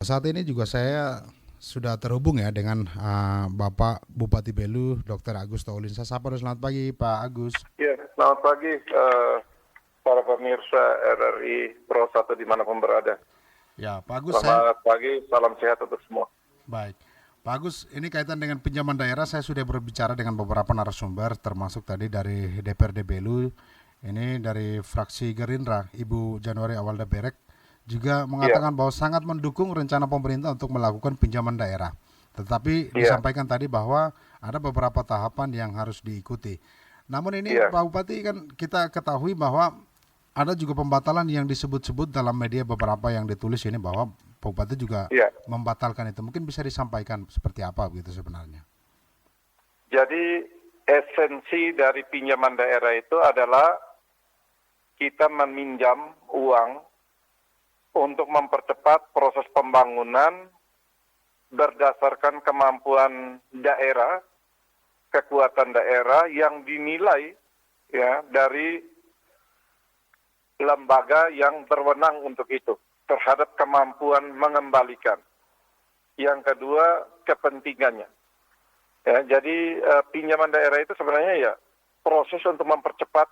saat ini juga saya sudah terhubung ya dengan Bapak Bupati Belu, Dr. Agus Taulin. Saya sapa dulu, selamat pagi Pak Agus. Ya, selamat pagi para pemirsa RRI Pro 1 dimanapun berada. Ya, Pak Agus. Selamat pagi, salam sehat untuk semua. Baik. Pak Agus, ini kaitan dengan pinjaman daerah, saya sudah berbicara dengan beberapa narasumber, termasuk tadi dari DPRD Belu, ini dari fraksi Gerindra, Ibu Januari Awalda Berek, juga mengatakan bahwa sangat mendukung rencana pemerintah untuk melakukan pinjaman daerah. Tetapi disampaikan tadi bahwa ada beberapa tahapan yang harus diikuti. Namun ini Pak Bupati, kan kita ketahui bahwa ada juga pembatalan yang disebut-sebut dalam media beberapa yang ditulis ini bahwa Pak Bupati juga membatalkan itu. Mungkin bisa disampaikan seperti apa begitu sebenarnya? Jadi esensi dari pinjaman daerah itu adalah kita meminjam uang untuk mempercepat proses pembangunan berdasarkan kemampuan daerah, kekuatan daerah yang dinilai ya dari lembaga yang berwenang untuk itu terhadap kemampuan mengembalikan. Yang kedua, kepentingannya. Ya, jadi pinjaman daerah itu sebenarnya ya proses untuk mempercepat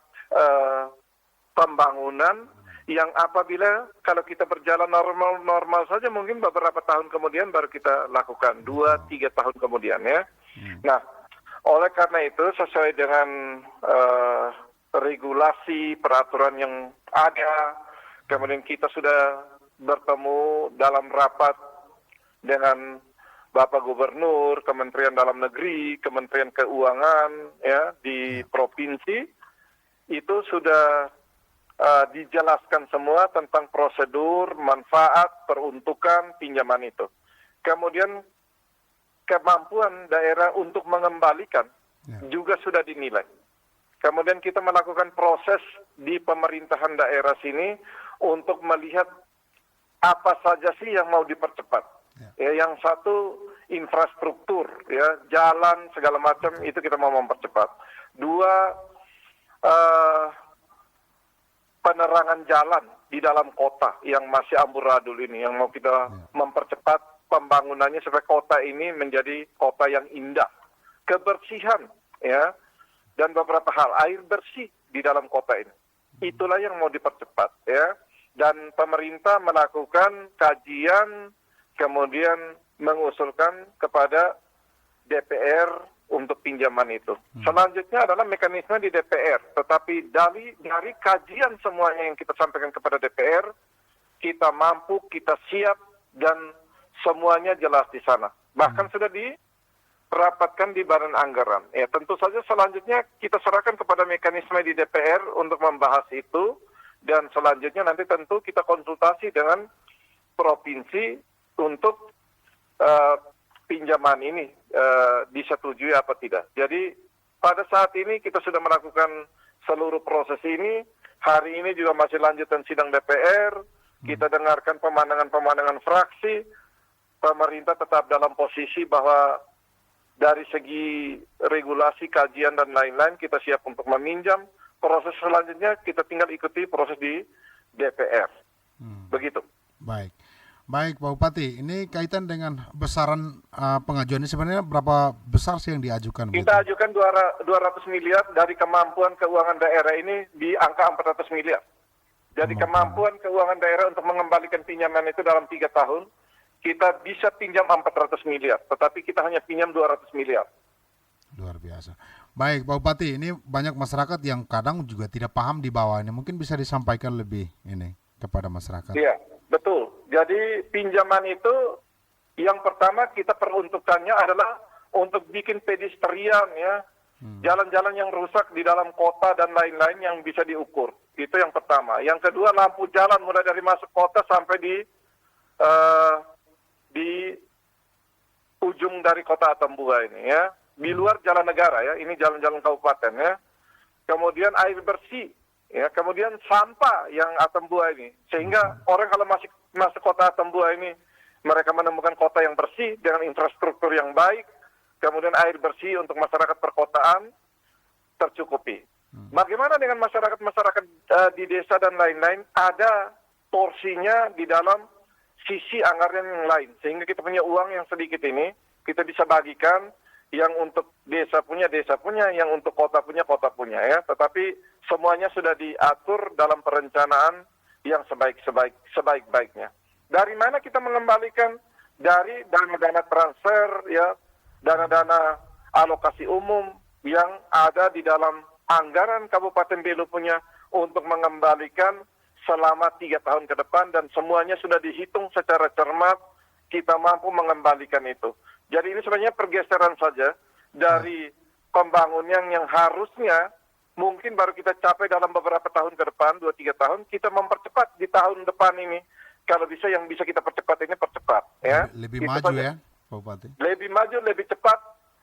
pembangunan yang apabila kalau kita berjalan normal saja mungkin beberapa tahun kemudian baru kita lakukan, 2-3 tahun kemudian ya. Nah, oleh karena itu sesuai dengan regulasi, peraturan yang ada, kemudian kita sudah bertemu dalam rapat dengan Bapak Gubernur, Kementerian Dalam Negeri, Kementerian Keuangan ya di provinsi, itu sudah dijelaskan semua tentang prosedur, manfaat, peruntukan pinjaman itu. Kemudian kemampuan daerah untuk mengembalikan juga sudah dinilai. Kemudian kita melakukan proses di pemerintahan daerah sini untuk melihat apa saja sih yang mau dipercepat. Ya, yang satu infrastruktur, ya jalan segala macam itu kita mau mempercepat. Dua, penerangan jalan di dalam kota yang masih amburadul ini, yang mau kita mempercepat pembangunannya supaya kota ini menjadi kota yang indah. Kebersihan, ya, dan beberapa hal, air bersih di dalam kota ini. Itulah yang mau dipercepat, ya. Dan pemerintah melakukan kajian, kemudian mengusulkan kepada DPR untuk pinjaman itu. Selanjutnya adalah mekanisme di DPR. Tetapi dari kajian semuanya yang kita sampaikan kepada DPR, kita mampu, kita siap, dan semuanya jelas di sana. Bahkan sudah dirapatkan di Badan Anggaran. Ya, tentu saja selanjutnya kita serahkan kepada mekanisme di DPR untuk membahas itu, dan selanjutnya nanti tentu kita konsultasi dengan provinsi untuk pinjaman ini disetujui apa tidak. Jadi pada saat ini kita sudah melakukan seluruh proses ini. Hari ini juga masih lanjutan sidang DPR. Kita dengarkan pemandangan-pemandangan fraksi. Pemerintah tetap dalam posisi bahwa dari segi regulasi, kajian, dan lain-lain kita siap untuk meminjam. Proses selanjutnya kita tinggal ikuti proses di DPR. Begitu. Baik Pak Bupati, ini kaitan dengan besaran pengajuan ini sebenarnya berapa besar sih yang diajukan? Kita ajukan 200 miliar, dari kemampuan keuangan daerah ini di angka 400 miliar. Jadi kemampuan keuangan daerah untuk mengembalikan pinjaman itu dalam 3 tahun, kita bisa pinjam 400 miliar, tetapi kita hanya pinjam 200 miliar. Luar biasa. Baik Pak Bupati, ini banyak masyarakat yang kadang juga tidak paham di bawah ini, mungkin bisa disampaikan lebih ini kepada masyarakat. Iya, betul. Jadi pinjaman itu yang pertama kita peruntukannya adalah untuk bikin pedestrian ya, jalan-jalan yang rusak di dalam kota dan lain-lain yang bisa diukur. Itu yang pertama. Yang kedua, lampu jalan mulai dari masuk kota sampai di ujung dari kota Atambua ini ya. Di luar jalan negara ya, ini jalan-jalan kabupaten ya. Kemudian air bersih. Ya, kemudian sampah yang Atambua ini, sehingga orang kalau masuk kota Atambua ini, mereka menemukan kota yang bersih dengan infrastruktur yang baik, kemudian air bersih untuk masyarakat perkotaan tercukupi. Bagaimana dengan masyarakat di desa dan lain-lain? Ada porsinya di dalam sisi anggaran yang lain. Sehingga kita punya uang yang sedikit ini, kita bisa bagikan yang untuk desa punya, yang untuk kota punya ya. Tetapi semuanya sudah diatur dalam perencanaan yang sebaik-baiknya. Dari mana kita mengembalikan? Dari dana-dana transfer ya, dana-dana alokasi umum yang ada di dalam anggaran Kabupaten Belu punya untuk mengembalikan selama 3 tahun ke depan, dan semuanya sudah dihitung secara cermat, kita mampu mengembalikan itu. Jadi ini sebenarnya pergeseran saja dari pembangunan yang harusnya mungkin baru kita capai dalam beberapa tahun ke depan, 2-3 tahun, kita mempercepat di tahun depan ini. Kalau bisa yang bisa kita percepat ini percepat ya. Lebih Itu maju saja. ya, Pak Bupati. Lebih maju, lebih cepat,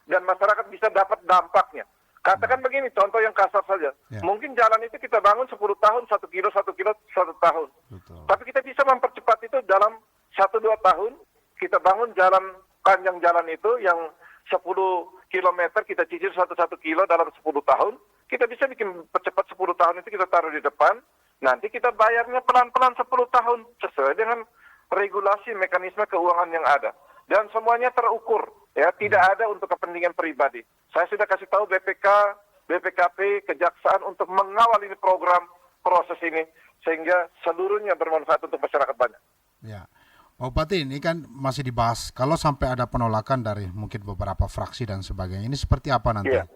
dan masyarakat bisa dapat dampaknya. Katakan begini, contoh yang kasar saja. Ya. Mungkin jalan itu kita bangun 10 tahun, 1 kilo, 1 tahun. Betul. Tapi kita bisa mempercepat itu dalam 1-2 tahun. Kita bangun jalan, panjang jalan itu yang 10 kilometer, kita cicil 1 kilo dalam 10 tahun. Kita bisa bikin percepat 10 tahun itu kita taruh di depan. Nanti kita bayarnya pelan-pelan 10 tahun sesuai dengan regulasi mekanisme keuangan yang ada. Dan semuanya terukur, ya, tidak ada untuk kepentingan pribadi. Saya sudah kasih tahu BPK, BPKP, Kejaksaan untuk mengawal ini program proses ini sehingga seluruhnya bermanfaat untuk masyarakat banyak. Ya, Pak Bupati, ini kan masih dibahas. Kalau sampai ada penolakan dari mungkin beberapa fraksi dan sebagainya, ini seperti apa nanti? Iya.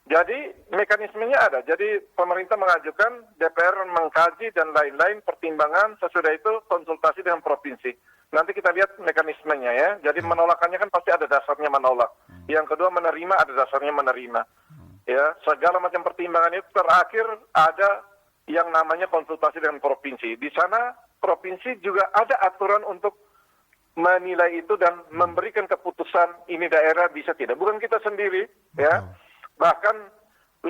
Jadi mekanismenya ada. Jadi pemerintah mengajukan, DPR mengkaji dan lain-lain pertimbangan, sesudah itu konsultasi dengan provinsi. Nanti kita lihat mekanismenya ya. Jadi menolakannya kan pasti ada dasarnya menolak. Yang kedua menerima ada dasarnya menerima. Ya, segala macam pertimbangan itu terakhir ada yang namanya konsultasi dengan provinsi. Di sana provinsi juga ada aturan untuk menilai itu dan memberikan keputusan ini daerah bisa tidak. Bukan kita sendiri ya. Bahkan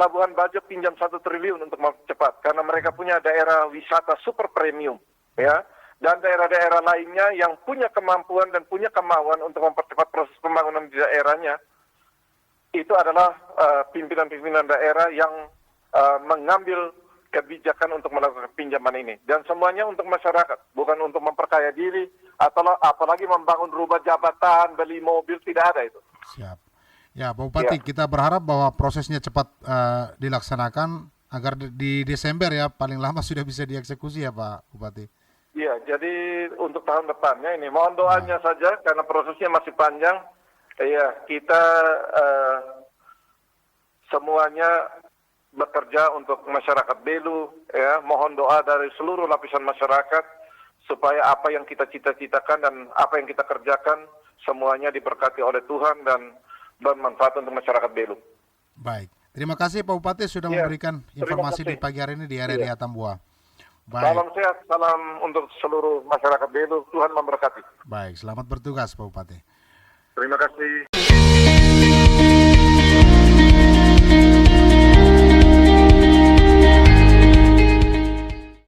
Labuhan Bajo pinjam 1 triliun untuk mempercepat karena mereka punya daerah wisata super premium ya, dan daerah-daerah lainnya yang punya kemampuan dan punya kemauan untuk mempercepat proses pembangunan di daerahnya. Itu adalah pimpinan-pimpinan daerah yang mengambil kebijakan untuk melakukan pinjaman ini, dan semuanya untuk masyarakat, bukan untuk memperkaya diri atau apalagi membangun rumah jabatan, beli mobil, tidak ada itu. Siap. Ya, Pak Bupati, kita berharap bahwa prosesnya cepat dilaksanakan agar di Desember ya, paling lama sudah bisa dieksekusi ya Pak Bupati. Iya, jadi untuk tahun depannya ini, mohon doanya saja karena prosesnya masih panjang. Iya, kita semuanya bekerja untuk masyarakat Belu, ya, mohon doa dari seluruh lapisan masyarakat supaya apa yang kita cita-citakan dan apa yang kita kerjakan semuanya diberkati oleh Tuhan dan bermanfaat untuk masyarakat Belu. Baik, terima kasih Pak Bupati sudah memberikan informasi di pagi hari ini di area Atambua. Baik. Salam sehat, salam untuk seluruh masyarakat Belu. Tuhan memberkati. Baik, selamat bertugas Pak Bupati. Terima kasih.